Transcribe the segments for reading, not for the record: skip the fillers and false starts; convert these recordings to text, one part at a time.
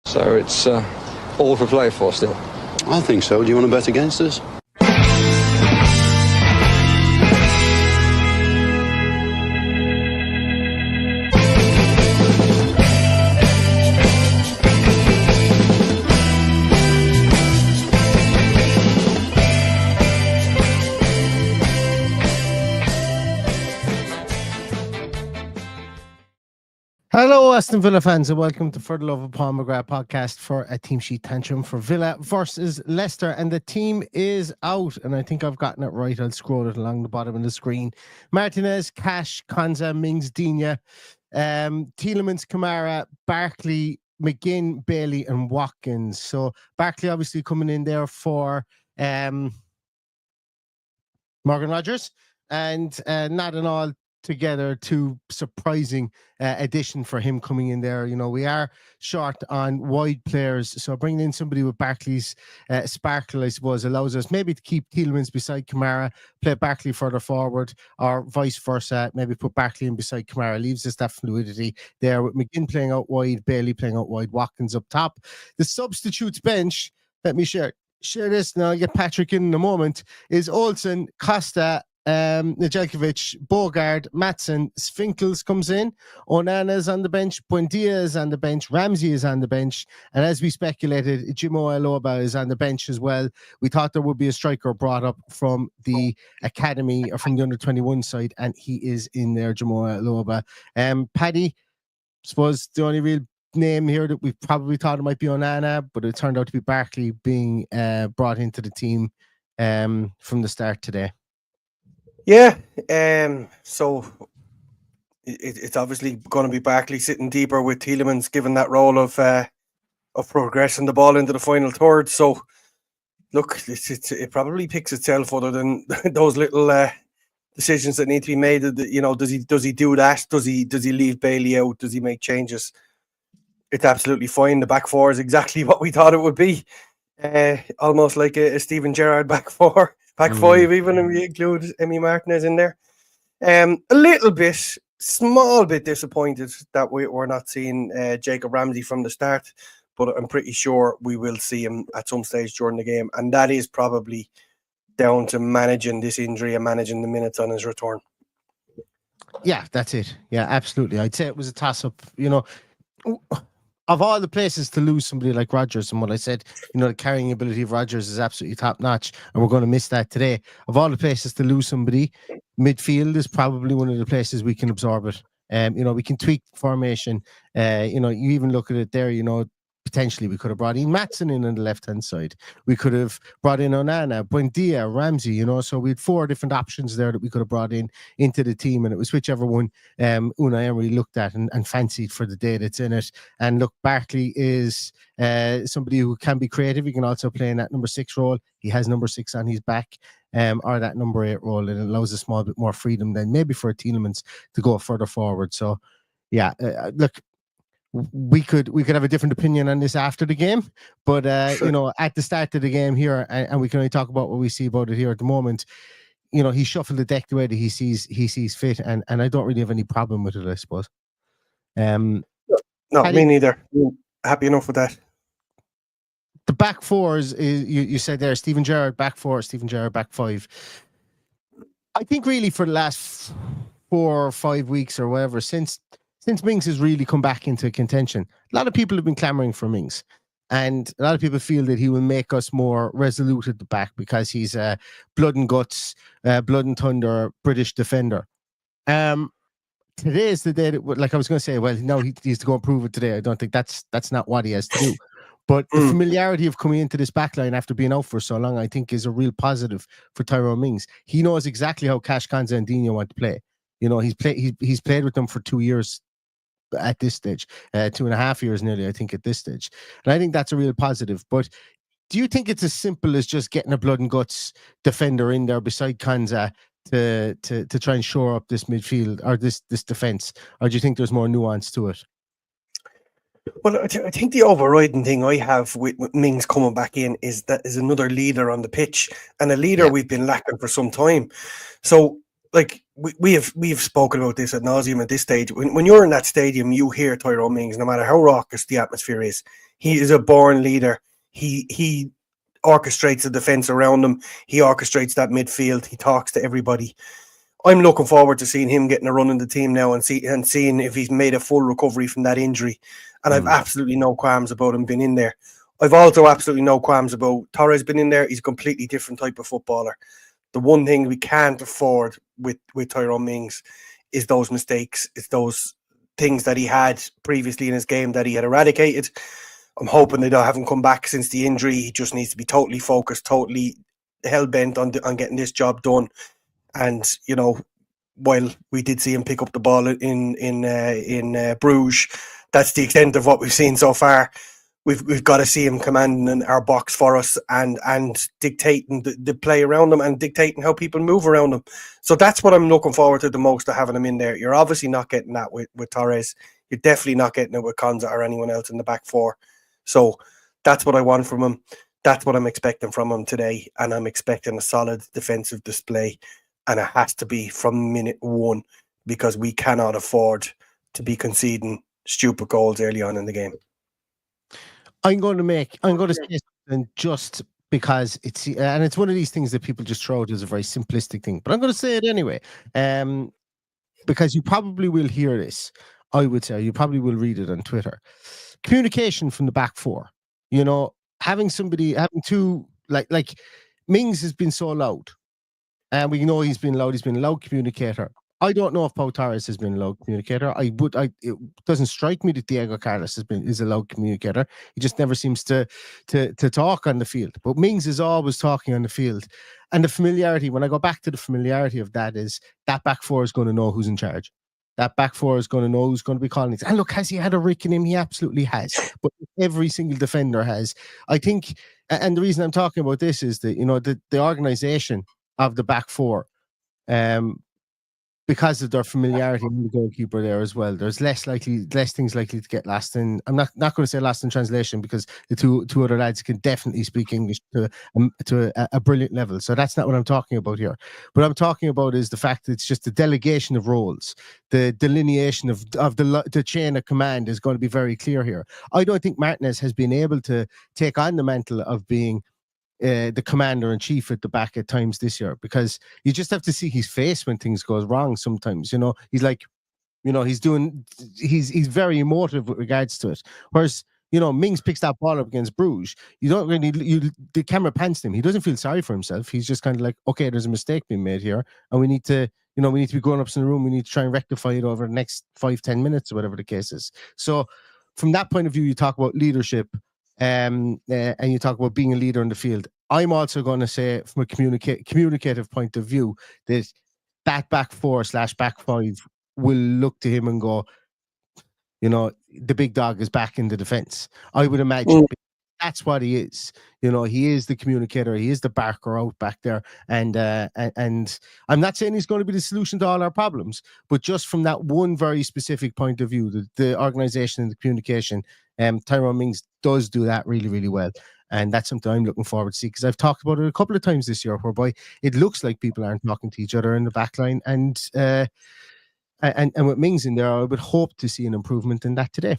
So it's all to play for still. I think so. Do you want to bet against us? Hello, Aston Villa fans, and welcome to the Love of Paul McGrath podcast for a team sheet tantrum for Villa versus Leicester. And the team is out, and I think I've gotten it right. I'll scroll it along the bottom of the screen. Martinez, Cash, Konza, Mings, Digne, Tielemans, Kamara, Barkley, McGinn, Bailey, and Watkins. So Barkley obviously coming in there for Morgan Rogers, and not an all together too surprising addition for him coming in there. You know, we are short on wide players, so bringing in somebody with Barkley's sparkle, I suppose, allows us maybe to keep Tielemans beside Kamara, play Barkley further forward, or vice versa. Maybe put Barkley in beside Kamara, leaves us that fluidity there with McGinn playing out wide, Bailey playing out wide, Watkins up top. The substitutes bench, let me share this now, I'll get Patrick in a moment, is Olsen, Costa, Nedeljkovic, Bogard, Maatsen, Svinkels comes in, Onana is on the bench, Buendia is on the bench, Ramsey is on the bench, and as we speculated, FTLoPMcG is on the bench as well. We thought there would be a striker brought up from the academy or from the under-21 side, and he is in there, FTLoPMcG. Paddy, I suppose the only real name here that we probably thought it might be Onana, but it turned out to be Barkley being brought into the team from the start today. Yeah, so it's obviously going to be Barkley sitting deeper with Tielemans given that role of progressing the ball into the final third. So, look, it probably picks itself other than those little decisions that need to be made. You know, does he do that? Does he leave Bailey out? Does he make changes? It's absolutely fine. The back four is exactly what we thought it would be. Almost like a Steven Gerrard back four. Back five, even if we include Emi Martinez in there. A little bit, small bit disappointed that we're not seeing Jacob Ramsey from the start, but I'm pretty sure we will see him at some stage during the game. And that is probably down to managing this injury and managing the minutes on his return. Yeah, that's it. Yeah, absolutely. I'd say it was a toss-up, you know. Of all the places to lose somebody like Rodgers, and what I said, you know, the carrying ability of Rodgers is absolutely top notch, and we're going to miss that today. Of all the places to lose somebody, midfield is probably one of the places we can absorb it. You know, we can tweak formation. You know, you even look at it there, you know, potentially we could have brought in Maatsen in on the left-hand side. We could have brought in Onana, Buendia, Ramsey, you know, so we had 4 different options there that we could have brought in into the team, and it was whichever one Unai Emery looked at and fancied for the day that's in it. And look, Barkley is somebody who can be creative. He can also play in that number 6 role. He has number 6 on his back, or that number 8 role, and it allows a small bit more freedom than maybe for a Tielemans to go further forward. So, yeah, look, we could have a different opinion on this after the game, but you know, at the start of the game here, and we can only talk about what we see about it here at the moment. You know, he shuffled the deck the way that he sees fit, and I don't really have any problem with it, I suppose. No, me neither. Happy enough with that. The back four is you said there, Steven Gerrard back 4, Steven Gerrard back 5. I think really for the last 4 or 5 weeks or whatever, since Mings has really come back into contention, a lot of people have been clamoring for Mings, and a lot of people feel that he will make us more resolute at the back because he's a blood and guts, blood and thunder British defender. Today is the day that, like I was going to say, well, no, he's to go and prove it today. I don't think that's not what he has to do. But the familiarity of coming into this backline after being out for so long, I think, is a real positive for Tyrone Mings. He knows exactly how Cash, Konza, and Digne want to play. You know, he's played with them for 2 years. At this stage, 2.5 years nearly, I think, at this stage. And I think that's a real positive. But do you think it's as simple as just getting a blood and guts defender in there beside Konza to try and shore up this midfield or this defense? Or do you think there's more nuance to it? Well, I think the overriding thing I have with Mings coming back in is that is another leader on the pitch, and a leader we've been lacking for some time. So, like, we've spoken about this ad nauseum at this stage. When you're in that stadium, you hear Tyrone Mings, no matter how raucous the atmosphere is. He is a born leader. He orchestrates the defense around him. He orchestrates that midfield. He talks to everybody. I'm looking forward to seeing him getting a run in the team now and seeing if he's made a full recovery from that injury. And I've absolutely no qualms about him being in there. I've also absolutely no qualms about Torres being in there. He's a completely different type of footballer. The one thing we can't afford with Tyrone Mings is those mistakes. It's those things that he had previously in his game that he had eradicated. I'm hoping they haven't come back since the injury. He just needs to be totally focused, totally hell-bent on getting this job done. And, you know, while we did see him pick up the ball in Bruges, that's the extent of what we've seen so far. We've got to see him commanding our box for us and dictating the play around him and dictating how people move around him. So that's what I'm looking forward to the most, to having him in there. You're obviously not getting that with Torres. You're definitely not getting it with Konza or anyone else in the back four. So that's what I want from him. That's what I'm expecting from him today. And I'm expecting a solid defensive display. And it has to be from minute one, because we cannot afford to be conceding stupid goals early on in the game. I'm going to say something just because it's one of these things that people just throw out as a very simplistic thing, but I'm going to say it anyway, because you probably will hear this. I would say you probably will read it on Twitter. Communication from the back four, you know, having two, like Mings has been so loud, and we know he's been loud. He's been a loud communicator. I don't know if Pau Torres has been a loud communicator. It doesn't strike me that Diego Carlos is a loud communicator. He just never seems to talk on the field. But Mings is always talking on the field. And the familiarity, when I go back to the familiarity of that, is that back four is going to know who's in charge. That back four is going to know who's going to be calling it. And look, has he had a rick in him? He absolutely has. But every single defender has. I think, and the reason I'm talking about this is that, you know, the organization of the back four, because of their familiarity with the goalkeeper there as well, there's less things likely to get lost in. I'm not going to say lost in translation, because the two other lads can definitely speak English to a brilliant level. So that's not what I'm talking about here. What I'm talking about is the fact that it's just the delegation of roles, the delineation of the chain of command is going to be very clear here. I don't think Martinez has been able to take on the mantle of being the commander-in-chief at the back at times this year, because you just have to see his face when things goes wrong sometimes. You know, he's like, you know, he's very emotive with regards to it. Whereas, you know, Mings picks that ball up against Bruges. You don't really, the camera pans to him. He doesn't feel sorry for himself. He's just kind of like, okay, there's a mistake being made here, and we need to be grown-ups in the room. We need to try and rectify it over the next 5-10 minutes or whatever the case is. So from that point of view, you talk about leadership, and you talk about being a leader in the field. I'm also going to say, from a communicative point of view, that back four / back five will look to him and go, you know, the big dog is back in the defense. I would imagine that's what he is. You know, he is the communicator. He is the barker out back there. And I'm not saying he's going to be the solution to all our problems, but just from that one very specific point of view, the organization and the communication, Tyrone Mings does do that really, really well. And that's something I'm looking forward to see, because I've talked about it a couple of times this year, whereby it looks like people aren't talking to each other in the back line. And with Mings in there, I would hope to see an improvement in that today.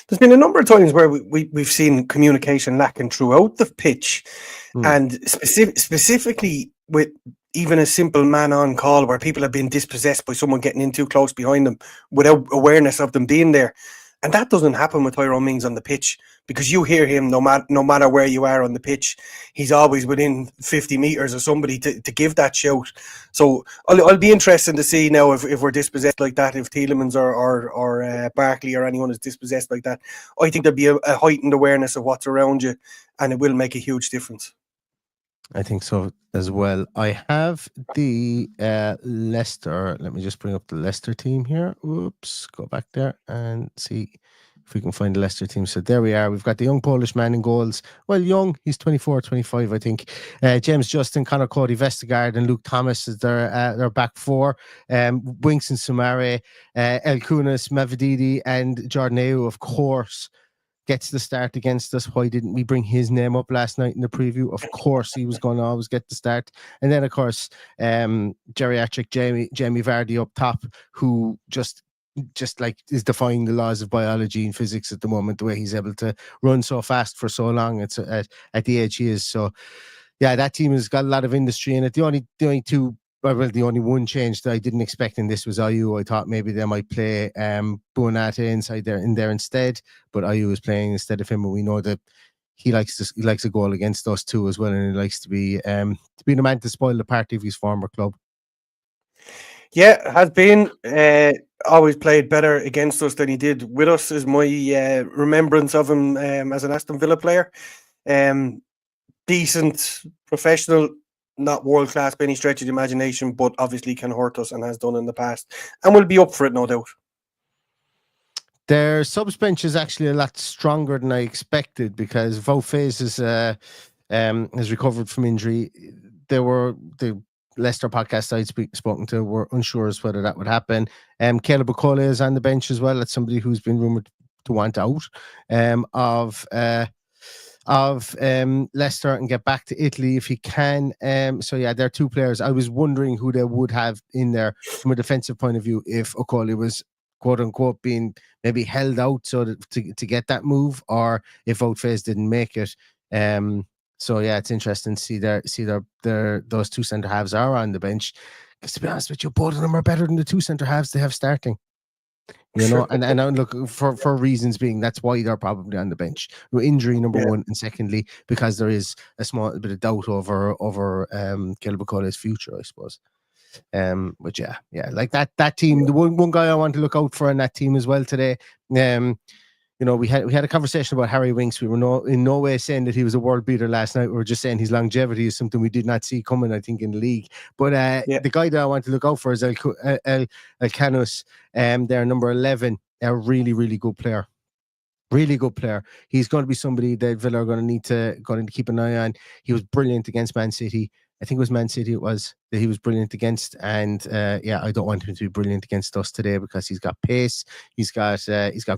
There's been a number of times where we've seen communication lacking throughout the pitch, and specifically with even a simple man-on call where people have been dispossessed by someone getting in too close behind them without awareness of them being there. And that doesn't happen with Tyrone Mings on the pitch, because you hear him no matter where you are on the pitch. He's always within 50 metres of somebody to give that shout. So I'll be interested to see now if we're dispossessed like that, if Tielemans or Barkley or anyone is dispossessed like that. I think there'll be a heightened awareness of what's around you, and it will make a huge difference. I think so as well. I have the Leicester. Let me just bring up the Leicester team here. Oops, go back there and see if we can find the Leicester team. So there we are. We've got the young Polish man in goals. Well, young, he's 24, 25, I think. James Justin, Conor Cody, Vestergaard, and Luke Thomas is their back four. Winks and Sumare, El Kunis, Mavididi, and Jordan Ayew, of course. gets the start against us. Why didn't we bring his name up last night in the preview? Of course, he was going to always get the start. And then, of course, geriatric Jamie Vardy up top, who just like is defying the laws of biology and physics at the moment, the way he's able to run so fast for so long at the age he is. So yeah, that team has got a lot of industry in it. The only one change that I didn't expect in this was Ayew. I thought maybe they might play Buonate inside there instead, but Ayew is playing instead of him, and we know that he likes a goal against us too as well, and he likes to be the man to spoil the party of his former club. Yeah, has been always played better against us than he did with us, is my remembrance of him as an Aston Villa player. Decent, professional, not world class by any stretch of the imagination, but obviously can hurt us and has done in the past, and will be up for it, no doubt. Their subs bench is actually a lot stronger than I expected, because Wout Faes has recovered from injury. The Leicester podcast I'd spoken to were unsure as whether that would happen. Caleb Bukola is on the bench as well. That's somebody who's been rumoured to want out of Leicester and get back to Italy if he can. So yeah, there are two players. I was wondering who they would have in there from a defensive point of view if Okoli was quote unquote being maybe held out so that to get that move, or if Wout Faes didn't make it. So yeah, it's interesting to see those two centre halves are on the bench. Because to be honest with you, both of them are better than the two centre halves they have starting. You know, and I look for reasons being that's why they're probably on the bench. Injury number one, and secondly because there is a small bit of doubt over Caleb Bukola's future, I suppose. But yeah, like that team. The one guy I want to look out for in that team as well today. You know, we had a conversation about Harry Winks. We were in no way saying that he was a world beater last night. We were just saying his longevity is something we did not see coming, I think, in the league. But the guy that I want to look out for is El Canus, their number 11, a really, really good player. Really good player. He's going to be somebody that Villa are going to need to keep an eye on. He was brilliant against Man City. I think it was Man City that he was brilliant against. And I don't want him to be brilliant against us today, because he's got pace. He's got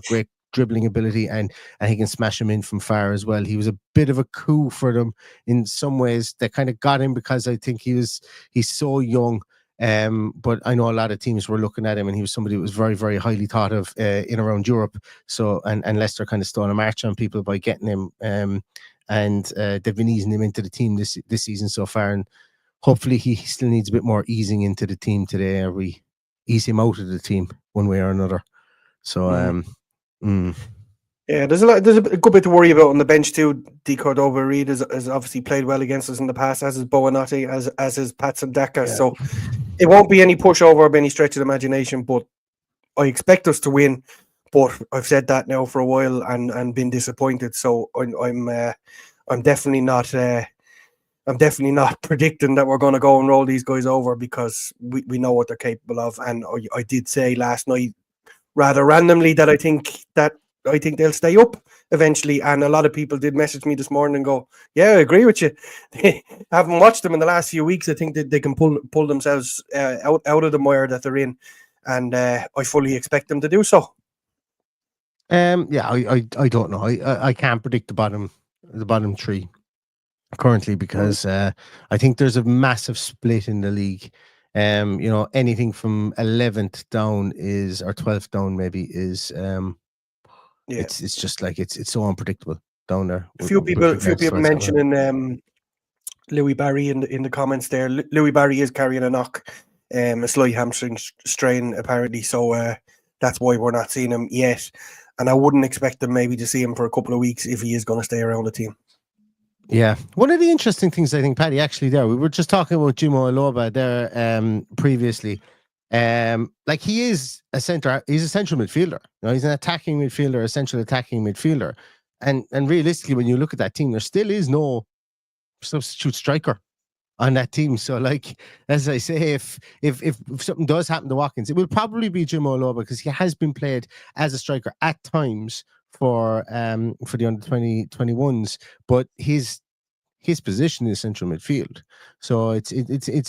great dribbling ability, and he can smash him in from far as well. He was a bit of a coup for them in some ways. They kind of got him because I think he's so young. But I know a lot of teams were looking at him, and he was somebody who was very, very highly thought of in around Europe. So and Leicester kind of stole a march on people by getting him. And they've been easing him into the team this season so far, and hopefully he still needs a bit more easing into the team today, or we ease him out of the team one way or another. So yeah, there's a good bit to worry about on the bench too. D. Cordova-Reid has obviously played well against us in the past, as is Buonate, as is Patson Daka. Yeah. So it won't be any pushover by any stretch of the imagination, but I expect us to win. But I've said that now for a while and been disappointed. So I'm definitely not predicting that we're going to go and roll these guys over, because we know what they're capable of. And I did say last night, rather randomly, that I think they'll stay up eventually. And a lot of people did message me this morning and go, yeah, I agree with you. They haven't watched them in the last few weeks. I think that they can pull themselves out of the mire that they're in. And I fully expect them to do so. I don't know. I can't predict the bottom three currently, because I think there's a massive split in the league. You know, anything from 11th down or 12th down maybe is it's just like it's so unpredictable down there. A few people mentioning Louis Barry in the comments there. Louis Barry is carrying a knock, a slight hamstring strain apparently, so that's why we're not seeing him yet. And I wouldn't expect them maybe to see him for a couple of weeks if he is going to stay around the team. Yeah. One of the interesting things, I think, Paddy, actually there, we were just talking about Jimo Aloba there previously. Like he is he's a central midfielder. You know, he's an attacking midfielder, essential attacking midfielder. And realistically, when you look at that team, there still is no substitute striker on that team. So, like, as I say, if something does happen to Watkins, it will probably be Jimo Aloba, because he has been played as a striker at times for the under 21s, but his position is central midfield. So it's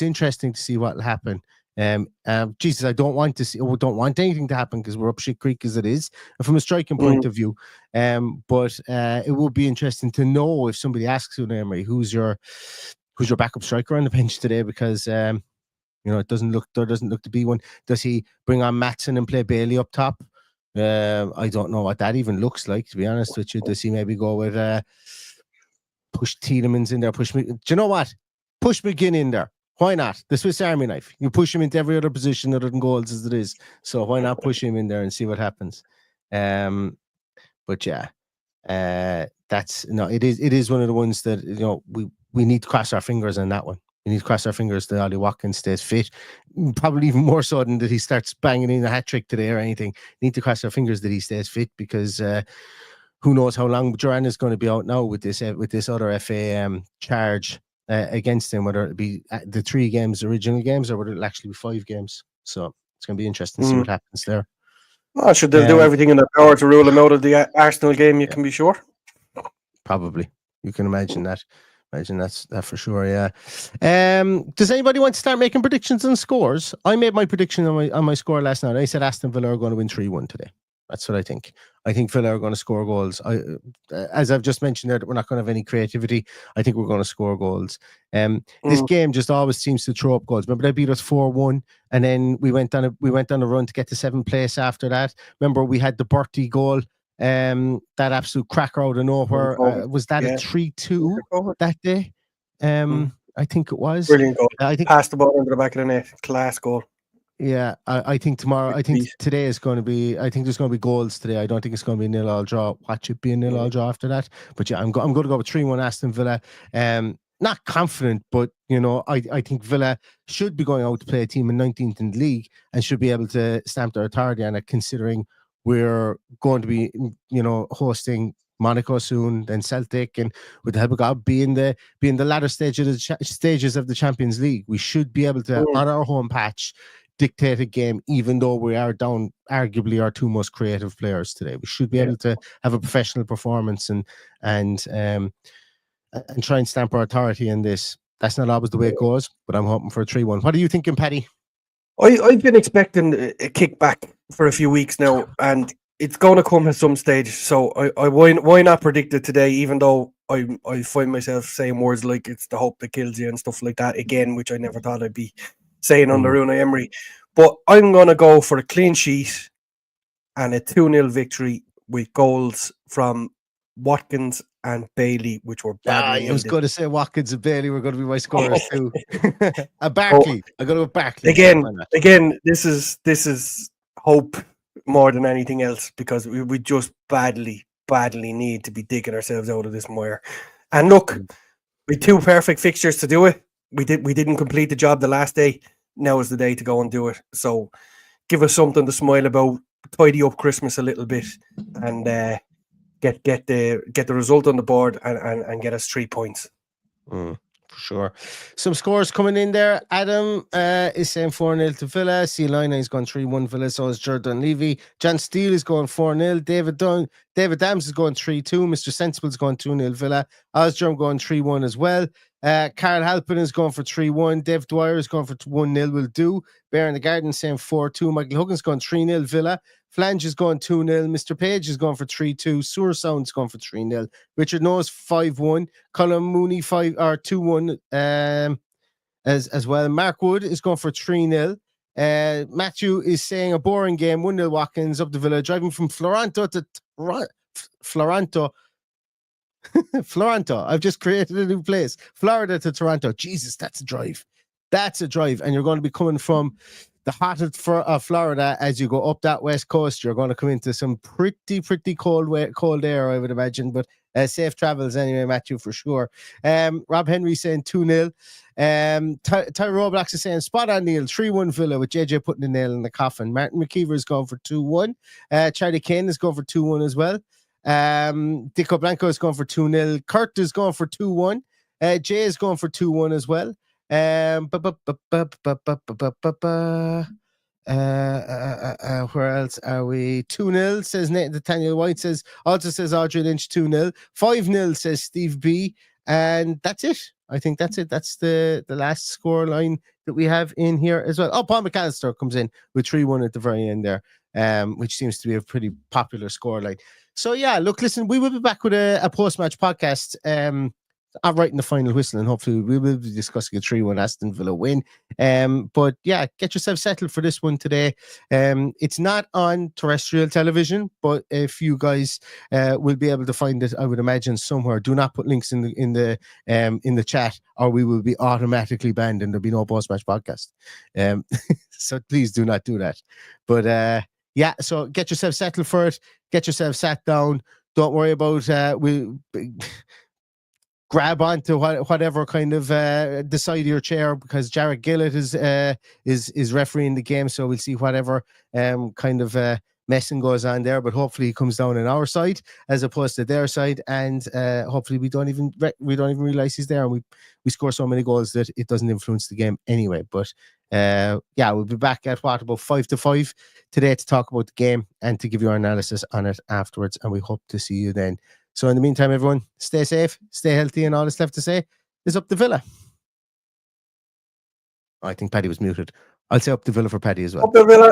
interesting to see what will happen Jesus, I don't want anything to happen because we're up shit creek as it is, and from a striking point of view. But it would be interesting to know if somebody asks you, Emery, who's your backup striker on the bench today, because there doesn't look to be one. Does he bring on Maatsen and play Bailey up top? I don't know what that even looks like, to be honest with you. Does he maybe go with push Tielemans in there? Do you know what? Push McGinn in there. Why not? The Swiss Army knife. You push him into every other position other than goals as it is. So why not push him in there and see what happens? But yeah, it is one of the ones that we need to cross our fingers on that one. We need to cross our fingers that Ollie Watkins stays fit. Probably even more so than that he starts banging in a hat trick today or anything. We need to cross our fingers that he stays fit, because who knows how long Duran is going to be out now with this other FA charge against him, whether it be the 3 games, original games, or whether it'll actually be 5 games. So it's going to be interesting to see what happens there. Well, should they do everything in their power to rule him out of the Arsenal game? You can be sure. Probably, you can imagine that. That for sure. Yeah. Does anybody want to start making predictions on scores? I made my prediction on my score last night. I said Aston Villa are going to win 3-1 today. That's what I think. I think Villa are going to score goals. As I've just mentioned there, that we're not going to have any creativity. I think we're going to score goals. This game just always seems to throw up goals. Remember, they beat us 4-1, and then we went on a run to get to 7th place after that. Remember, we had the Bertie goal. That absolute cracker out of nowhere. Was that a 3-2 that day? I think it was. Brilliant goal. I think passed the ball into the back of the net. Class goal. Yeah, I think today is going to be. I think there's going to be goals today. I don't think it's going to be a 0-0 draw. Watch it be a 0-0 draw after that. But yeah, I'm going to go with 3-1 Aston Villa. Not confident, but I think Villa should be going out to play a team in 19th in the league and should be able to stamp their authority on it, considering we're going to be, hosting Monaco soon, then Celtic, and with the help of God, be in the latter stages of the Champions League. We should be able to, on our home patch, dictate a game, even though we are down arguably our 2 most creative players today. We should be able to have a professional performance and try and stamp our authority in this. That's not always the way it goes, but I'm hoping for a 3-1. What are you thinking, Paddy? I've been expecting a kickback for a few weeks now, and it's going to come at some stage. So why not predict it today, even though I find myself saying words like it's the hope that kills you and stuff like that again, which I never thought I'd be saying under Unai Emery. But I'm going to go for a clean sheet and a 2-0 victory with goals from Watkins and Bailey, which were badly I was going to say Watkins and Bailey were going to be my scorers too. Barkley. I got to go with Barkley. Again, this is hope more than anything else, because we just badly need to be digging ourselves out of this mire. And look, with 2 perfect fixtures to do it. We didn't complete the job the last day. Now is the day to go and do it. So give us something to smile about, tidy up Christmas a little bit, and get the result on the board and get us 3 points. For sure. Some scores coming in there. Adam is saying 4-0 to Villa. C. Lina is going 3-1 Villa. So is Jordan Levy. John Steele is going 4-0. David Dams is going 3-2. Mr. Sensible is going 2-0 Villa. Osdrum going 3-1 as well. Carl Halpin is going for 3-1. Dev Dwyer is going for 1-0. Will do. Bear in the Garden saying 4-2. Michael Huggins going 3-0 Villa. Flange is going 2-0. Mr. Page is going for 3-2. Sewer Sound is going for 3-0. Richard Knowles 5-1. Colin Mooney 2-1 as well. Mark Wood is going for 3-0. Matthew is saying a boring game. 1-0 Watkins up the Villa, driving from Floranto to Floranto. I've just created a new place. Florida to Toronto. Jesus, that's a drive. And you're going to be coming from the heart of Florida as you go up that west coast. You're going to come into some pretty cold air, I would imagine. But safe travels anyway, Matthew, for sure. Rob Henry saying 2-0. Tyrone Blacks is saying spot on, Neil. 3-1 Villa, with JJ putting the nail in the coffin. Martin McKeever is going for 2-1. Charlie Kane is going for 2-1 as well. Dico Blanco is going for 2-0. Kurt is going for 2-1. Jay is going for 2-1 as well. Where else are we? 2-0 says Nathaniel White, also says Audrey Lynch 2-0. 5-0 says Steve B. And that's it. I think that's it. That's the last score line that we have in here as well. Oh, Paul McAllister comes in with 3-1 at the very end there, which seems to be a pretty popular score line. So yeah, look, listen, we will be back with a post-match podcast. I'm writing the final whistle, and hopefully we will be discussing a 3-1 Aston Villa win. But yeah, get yourself settled for this one today. It's not on terrestrial television, but if you guys will be able to find it, I would imagine somewhere. Do not put links in the chat, or we will be automatically banned, and there'll be no post-match podcast. So please do not do that. But yeah, so get yourself settled for it. Get yourself sat down. Don't worry about grab onto whatever kind of the side of your chair, because Jarrett Gillett is refereeing the game, so we'll see whatever kind of messing goes on there. But hopefully he comes down on our side as opposed to their side, and hopefully we don't even realize he's there, and we score so many goals that it doesn't influence the game anyway. But yeah, we'll be back at about 5 to 5 today to talk about the game and to give you our analysis on it afterwards, and we hope to see you then. So in the meantime, everyone, stay safe, stay healthy, and all that's left to say is up the Villa. I think Paddy was muted. I'll say up the Villa for Paddy as well. Up the Villa.